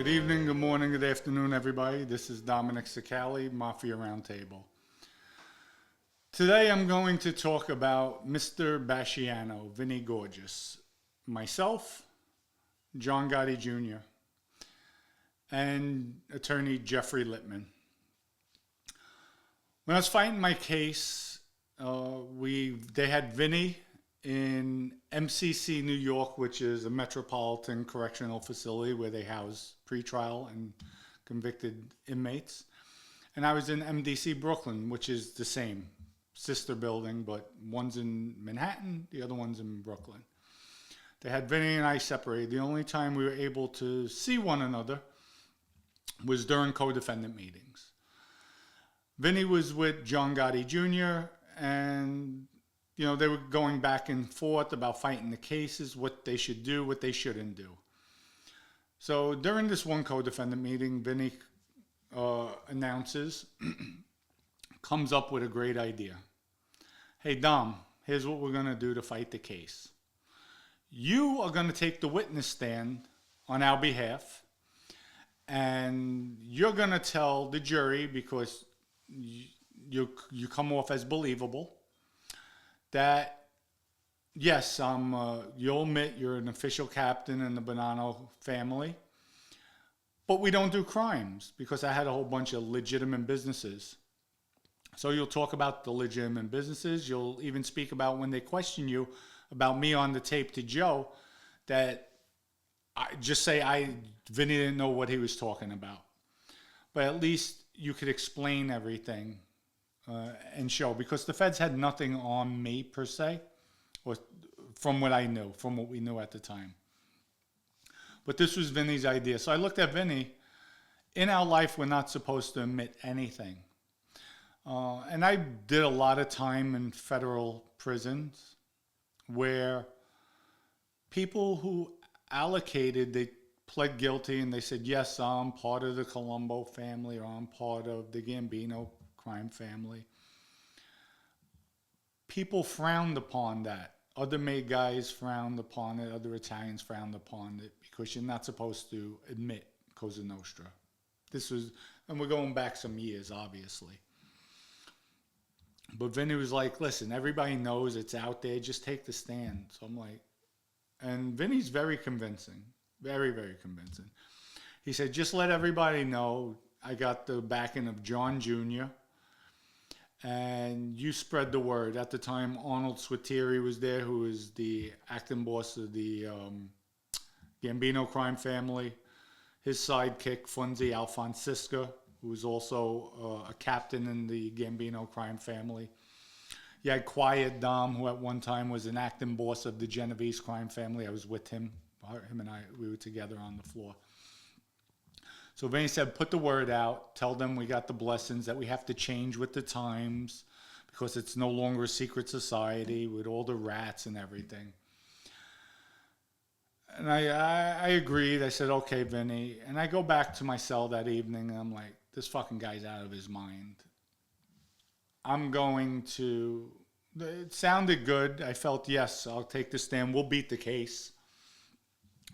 Good evening, good morning, good afternoon, everybody. This is Dominic Sicali, Mafia Roundtable. Today I'm going to talk about Mr. Basciano, Vinny Gorgeous, myself, John Gotti Jr., and attorney Jeffrey Littman. When I was fighting my case, they had Vinny in MCC, New York, which is a metropolitan correctional facility where they house pretrial and convicted inmates. And I was in MDC, Brooklyn, which is the same sister building, but one's in Manhattan, the other one's in Brooklyn. They had Vinny and I separated. The only time we were able to see one another was during co-defendant meetings. Vinny was with John Gotti Jr., and they were going back and forth about fighting the cases, what they should do, what they shouldn't do. So during this one co-defendant meeting, Vinny announces, comes up with a great idea. Hey, Dom, here's what we're going to do to fight the case. You are going to take the witness stand on our behalf, and you're going to tell the jury, because you come off as believable, that yes, you'll admit you're an official captain in the Bonanno family, but we don't do crimes, because I had a whole bunch of legitimate businesses. So you'll talk about the legitimate businesses. You'll even speak about, when they question you about me on the tape to Joe, that Vinny didn't know what he was talking about. But at least you could explain everything and show, because the feds had nothing on me per se, or from what I knew, from what we knew at the time. But this was Vinny's idea. So I looked at Vinny. In our life, we're not supposed to admit anything. And I did a lot of time in federal prisons where people who they pled guilty and they said, yes, I'm part of the Colombo family, or I'm part of the Gambino crime family. People frowned upon that. Other May guys frowned upon it. Other Italians frowned upon it, because you're not supposed to admit Cosa Nostra. And we're going back some years, obviously. But Vinny was like, listen, everybody knows it's out there. Just take the stand. So I'm like, and Vinny's very convincing. Very, very convincing. He said, just let everybody know I got the backing of John Jr., and you spread the word. At the time, Arnold Swatiri was there, who was the acting boss of the Gambino crime family. His sidekick, Funzi Alfoncisca, who was also a captain in the Gambino crime family. You had Quiet Dom, who at one time was an acting boss of the Genovese crime family. I was with him. Him and I, we were together on the floor. So Vinny said, put the word out. Tell them we got the blessings, that we have to change with the times, because it's no longer a secret society with all the rats and everything. And I agreed. I said, okay, Vinny. And I go back to my cell that evening, and I'm like, this fucking guy's out of his mind. It sounded good. I felt, yes, I'll take the stand. We'll beat the case,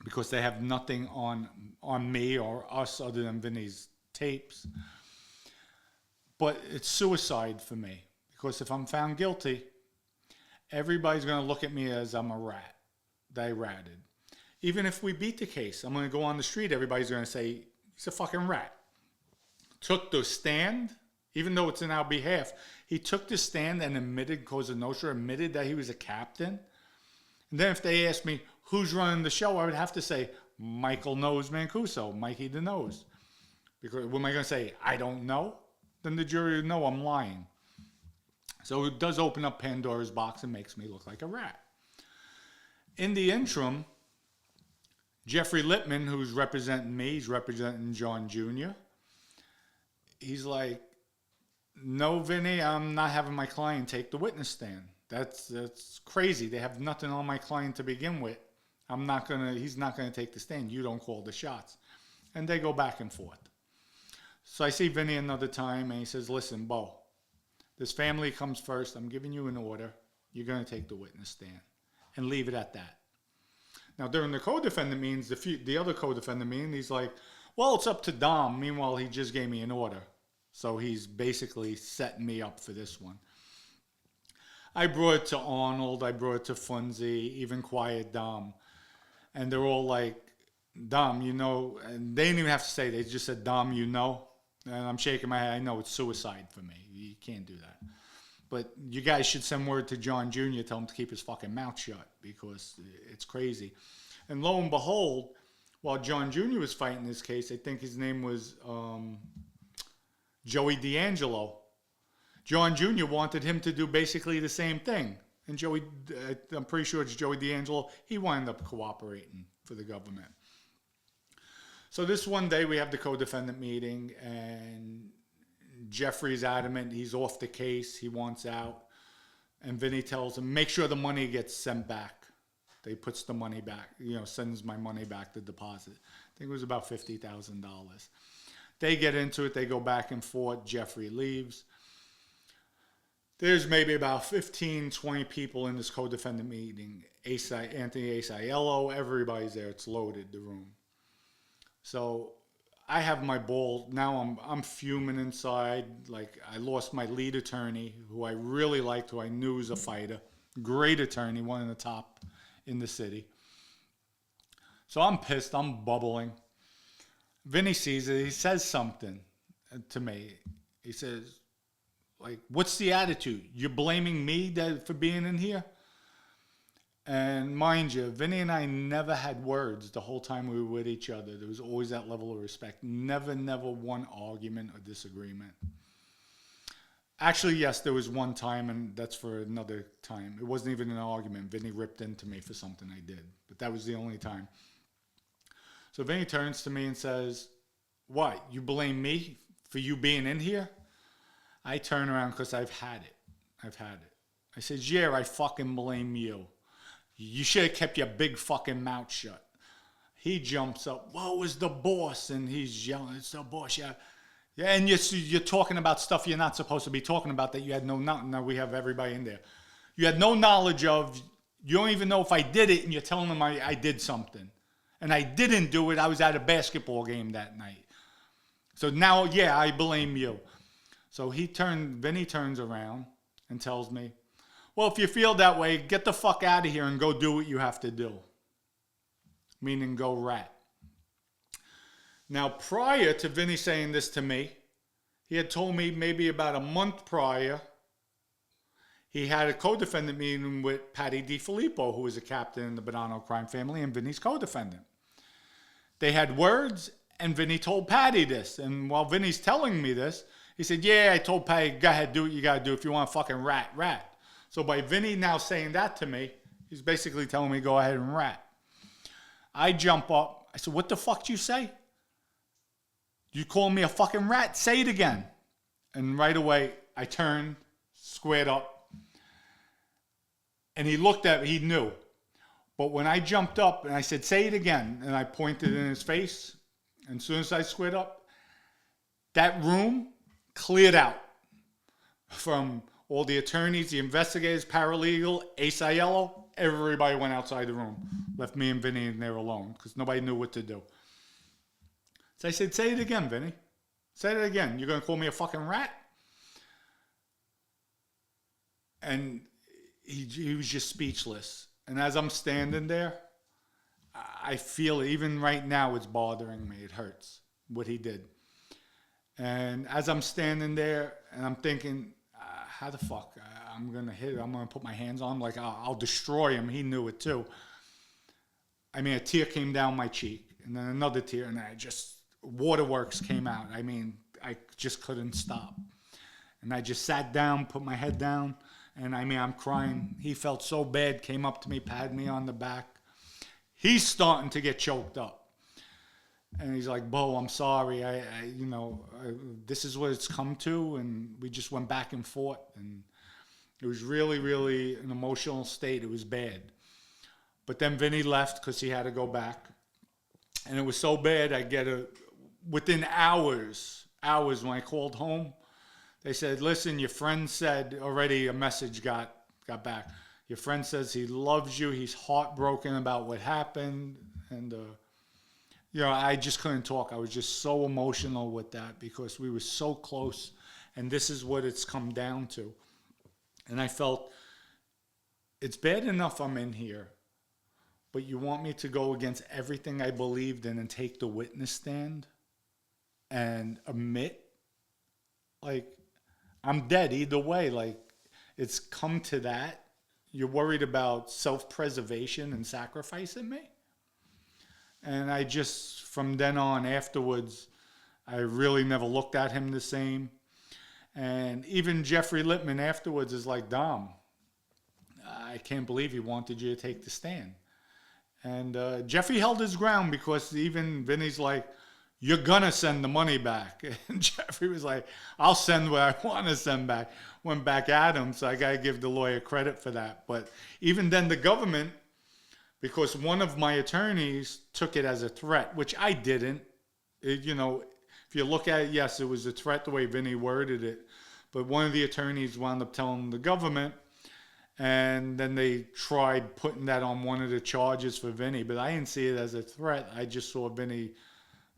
because they have nothing on me or us other than Vinny's tapes. But it's suicide for me, because if I'm found guilty, everybody's going to look at me as I'm a rat, that I ratted. Even if we beat the case, I'm going to go on the street, everybody's going to say, he's a fucking rat. Took the stand, even though it's in our behalf. He took the stand and admitted Cosa Nostra, admitted that he was a captain. And then if they asked me, who's running the show, I would have to say, Michael Nose Mancuso, Mikey the Nose. Because what am I going to say? I don't know? Then the jury would know I'm lying. So it does open up Pandora's box and makes me look like a rat. In the interim, Jeffrey Littman, who's representing me, he's representing John Jr., he's like, no, Vinny, I'm not having my client take the witness stand. That's crazy. They have nothing on my client to begin with. He's not gonna take the stand. You don't call the shots. And they go back and forth. So I see Vinny another time, and he says, listen, Bo, this family comes first. I'm giving you an order. You're gonna take the witness stand, and leave it at that. Now during the co-defendant meetings, the other co-defendant meeting, he's like, Well, it's up to Dom. Meanwhile, he just gave me an order. So he's basically setting me up for this one. I brought it to Arnold. I brought it to Funzy, even Quiet Dom. And they're all like, Dom, you know, and they didn't even have to say it. They just said, Dom, you know. And I'm shaking my head. I know it's suicide for me. You can't do that. But you guys should send word to John Jr., tell him to keep his fucking mouth shut because it's crazy. And lo and behold, while John Jr. was fighting this case, I think his name was Joey D'Angelo. John Jr. wanted him to do basically the same thing. And Joey, I'm pretty sure it's Joey D'Angelo, he wound up cooperating for the government. So this one day we have the co-defendant meeting, and Jeffrey's adamant he's off the case, he wants out. And Vinny tells him, make sure the money gets sent back. They puts the money back, sends my money back, the deposit. I think it was about $50,000. They get into it, they go back and forth, Jeffrey leaves. There's maybe about 15, 20 people in this co-defendant meeting. Anthony Aiello, everybody's there, it's loaded, the room. So I have my ball. Now I'm fuming inside. Like, I lost my lead attorney, who I really liked, who I knew was a fighter. Great attorney, one of the top in the city. So I'm pissed. I'm bubbling. Vinny sees it. He says something to me. He says, like, what's the attitude? You're blaming me for being in here? And mind you, Vinny and I never had words the whole time we were with each other. There was always that level of respect. Never one argument or disagreement. Actually, yes, there was one time, and that's for another time. It wasn't even an argument. Vinny ripped into me for something I did. But that was the only time. So Vinny turns to me and says, what, you blame me for you being in here? I turn around because I've had it. I said, yeah, I fucking blame you. You should have kept your big fucking mouth shut. He jumps up, whoa, it's the boss. And he's yelling, it's the boss, yeah. Yeah, and you're talking about stuff you're not supposed to be talking about that you had no knowledge. Now we have everybody in there. You had no knowledge of. You don't even know if I did it, and you're telling them I did something. And I didn't do it. I was at a basketball game that night. So now, yeah, I blame you. So Vinny turns around and tells me, well, if you feel that way, get the fuck out of here and go do what you have to do. Meaning go rat. Now, prior to Vinny saying this to me, he had told me maybe about a month prior, he had a co-defendant meeting with Patty DiFilippo, who was a captain in the Bonanno crime family and Vinny's co-defendant. They had words, and Vinny told Patty this. And while Vinny's telling me this, he said, yeah, I told Patty, go ahead, do what you got to do. If you want to fucking rat. So by Vinny now saying that to me, he's basically telling me, go ahead and rat. I jump up. I said, what the fuck did you say? You call me a fucking rat? Say it again. And right away, I turned, squared up. And he looked at me, he knew. But when I jumped up and I said, say it again, and I pointed in his face, and as soon as I squared up, that room cleared out from all the attorneys, the investigators, paralegal, Aiello, everybody went outside the room. Left me and Vinny in there alone because nobody knew what to do. So I said, say it again, Vinny. Say it again. You're going to call me a fucking rat? And he was just speechless. And as I'm standing there, I feel it. Even right now, it's bothering me. It hurts what he did. And as I'm standing there and I'm thinking, how the fuck? I'm going to hit it. I'm going to put my hands on him. Like, I'll destroy him. He knew it too. I mean, a tear came down my cheek. And then another tear. And waterworks came out. I mean, I just couldn't stop. And I just sat down, put my head down. And I mean, I'm crying. He felt so bad, came up to me, patted me on the back. He's starting to get choked up. And he's like, Bo, I'm sorry. This is what it's come to. And we just went back and forth. And it was really, really an emotional state. It was bad. But then Vinny left because he had to go back. And it was so bad, within hours when I called home, they said, listen, your friend said already a message got back. Your friend says he loves you. He's heartbroken about what happened. And, I just couldn't talk. I was just so emotional with that because we were so close, and this is what it's come down to. And I felt it's bad enough I'm in here, but you want me to go against everything I believed in and take the witness stand and admit, like, I'm dead either way. Like, it's come to that. You're worried about self-preservation and sacrificing me? And I just, from then on afterwards, I really never looked at him the same. And even Jeffrey Lippman afterwards is like, Dom, I can't believe he wanted you to take the stand. And Jeffrey held his ground because even Vinny's like, you're going to send the money back. And Jeffrey was like, I'll send what I want to send back. Went back at him, so I got to give the lawyer credit for that. But even then, the government, because one of my attorneys took it as a threat, which I didn't. If you look at it, yes, it was a threat the way Vinny worded it. But one of the attorneys wound up telling the government, and then they tried putting that on one of the charges for Vinny. But I didn't see it as a threat. I just saw Vinny,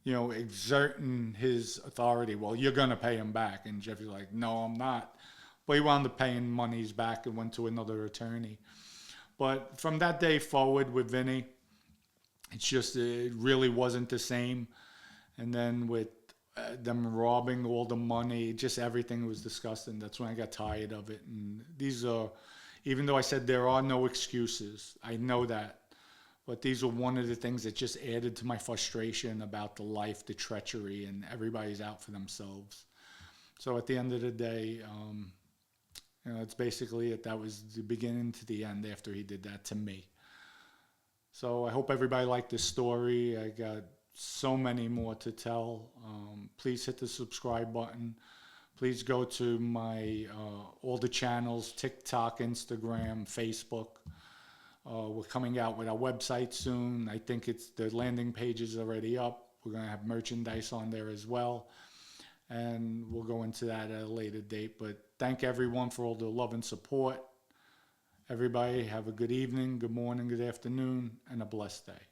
exerting his authority. Well, you're going to pay him back. And Jeffrey's like, no, I'm not. But he wound up paying monies back and went to another attorney. But from that day forward with Vinny, it really wasn't the same. And then with them robbing all the money, just everything was disgusting. That's when I got tired of it. And these are, even though I said there are no excuses, I know that. But these are one of the things that just added to my frustration about the life, the treachery, and everybody's out for themselves. So at the end of the day, it's basically it. That was the beginning to the end after he did that to me. So I hope everybody liked this story. I got so many more to tell. Please hit the subscribe button. Please go to my all the channels, TikTok, Instagram, Facebook. We're coming out with our website soon. I think the landing page is already up. We're going to have merchandise on there as well. And we'll go into that at a later date. But thank everyone for all the love and support. Everybody have a good evening, good morning, good afternoon, and a blessed day.